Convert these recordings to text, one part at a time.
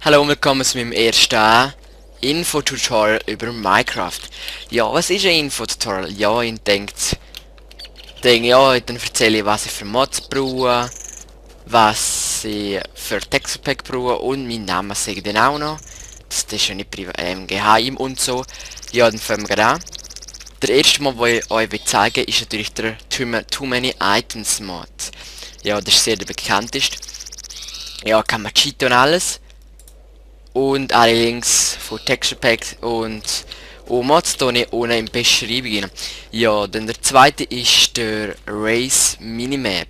Hallo und willkommen zu meinem ersten Info-Tutorial über Minecraft. Ja, was ist ein Info-Tutorial? Ja, ich denke, ja, dann erzähle ich, was ich für Mods brauche, was ich für Texture Pack brauche und meinen Namen sage ich dann auch noch. Das ist ja nicht geheim und so. Ja, dann fangen wir an. Der erste Mod, den ich euch zeigen will, ist natürlich der Too Many Items Mod. Ja, das ist sehr der bekannteste. Ja, kann man cheaten und alles. Und alle Links von Texture Packs und Mods hier unten in die Beschreibung. Ja, dann der zweite ist der Race Minimap.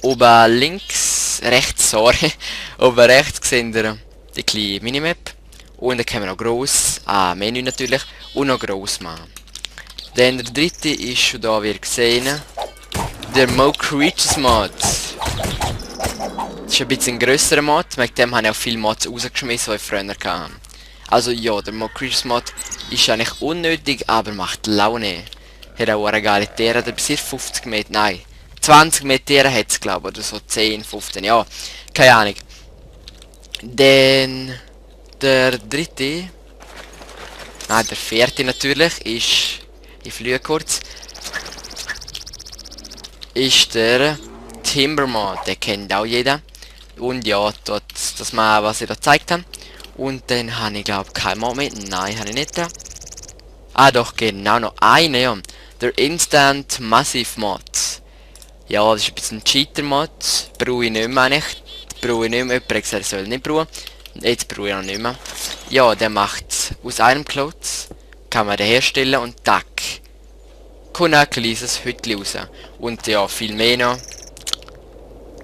Oben links, rechts, sorry, oben rechts seht ihr die kleine Minimap. Und dann können wir noch gross, Menü natürlich, und noch gross machen. Dann der dritte ist schon da, wie ihr gesehen, der Mo Creatures Mod. Das ist ein bisschen ein grösserer Mod, mit dem habe ich auch viele Mods rausgeschmissen, die ich früher hatte. Also ja, der Mod Creatures Mod ist eigentlich unnötig, aber macht Laune. Hat auch eine geile Tiere, der bis 50 Meter, nein, 20 Meter hat es glaube ich, oder so 10, 15, ja, keine Ahnung. Dann der dritte, der vierte natürlich, ist, ich fliege kurz, ist der Timber Mod, den kennt auch jeder. Und ja, dort, das mal, was ich da gezeigt habe. Und dann habe ich glaube kein Mod mehr. Nein, habe ich nicht da. Doch, genau noch eine, ja. Der Instant Massive Mod. Ja, das ist ein bisschen ein Cheater-Mod. Brauche ich nicht mehr eigentlich. Brauche ich nicht mehr. Jemand hat gesagt, ich soll nicht brauchen. Jetzt brauche ich noch nicht mehr. Ja, der macht aus einem Klotz. Kann man den herstellen und tack. Kommt ein kleines Hütchen raus. Und ja, viel mehr noch.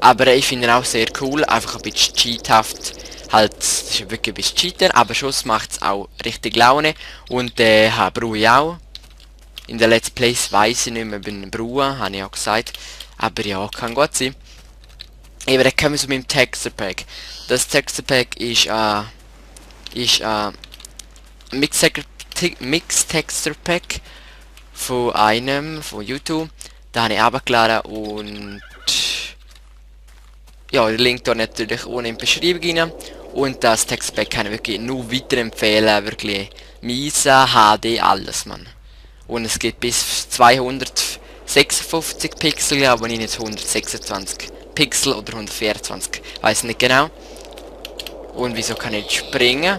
Aber ich finde ihn auch sehr cool, einfach ein bisschen cheathaft. Halt, das ist wirklich ein bisschen Cheater, aber Schuss macht es auch richtig Laune. Und brauche ich auch. In der Let's Plays weiss ich nicht mehr, ob ich ihn brauche, habe ich auch gesagt. Aber ja, kann gut sein. Eben, dann kommen wir zu meinem Texture Pack. Das Texture Pack ist Mix Texture Pack von YouTube. Da habe ich runtergeladen und ja, der Link da natürlich unten in die Beschreibung rein. Und das Textpack kann ich wirklich nur weiterempfehlen. Wirklich Misa, HD, alles, man. Und es geht bis 256 Pixel, aber nicht 126 Pixel oder 124. Weiß nicht genau. Und wieso kann ich nicht springen?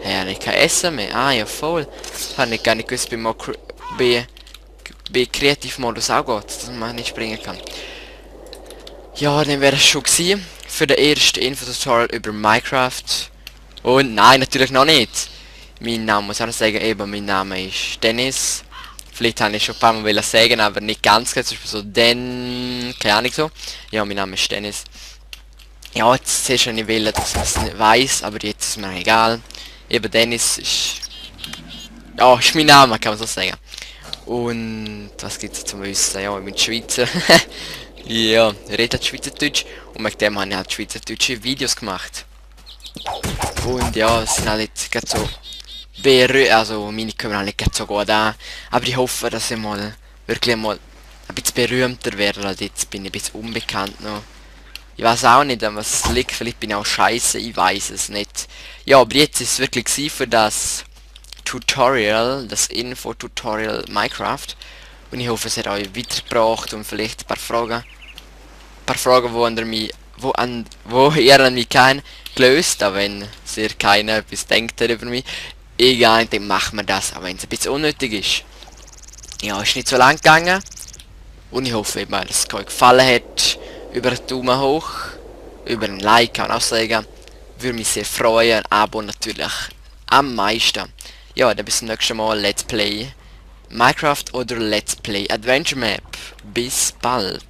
Ja, ich kann essen mehr. Ja, voll. Habe ich gar nicht gewusst, bei Kreativmodus auch geht, dass man nicht springen kann. Ja, dann wäre es schon gewesen für den ersten Info-Tutorial über Minecraft. Und nein, natürlich noch nicht. Mein Name muss ich auch noch sagen, eben, mein Name ist Dennis. Vielleicht habe ich schon ein paar Mal sagen, aber nicht ganz, zum Beispiel so keine Ahnung so. Ja, mein Name ist Dennis. Ja, jetzt zuerst habe ich will, dass man es nicht weiss, aber jetzt ist mir egal. Eben Dennis ist... Ja, ist mein Name, kann man so sagen. Und was gibt es zum Wissen? Ja, ich bin Schweizer. Ja, ich rede halt Schweizerdeutsch und mit dem habe ich halt schweizerdeutsche Videos gemacht. Und ja, es sind halt jetzt gerade so also meine kommen halt nicht so gut an. Aber ich hoffe, dass ich mal wirklich mal ein bisschen berühmter werde, weil jetzt bin ich ein bisschen unbekannt noch. Ich weiß auch nicht, an was es liegt, vielleicht bin ich auch scheiße, ich weiß es nicht. Ja, aber jetzt ist es wirklich gewesen für das Tutorial, das Info-Tutorial Minecraft. Und ich hoffe, es hat euch weitergebracht und vielleicht ein paar Fragen, wo ihr an mich kein gelöst, aber wenn ihr keiner etwas denkt über mich, egal, dann machen wir das, aber wenn es ein bisschen unnötig ist. Ja, ist nicht so lang gegangen. Und ich hoffe eben, dass es euch gefallen hat. Über einen Daumen hoch, über ein Like kann man auch sagen. Würde mich sehr freuen, ein Abo natürlich am meisten. Ja, dann bis zum nächsten Mal, Let's Play Minecraft oder Let's Play Adventure Map. Bis bald.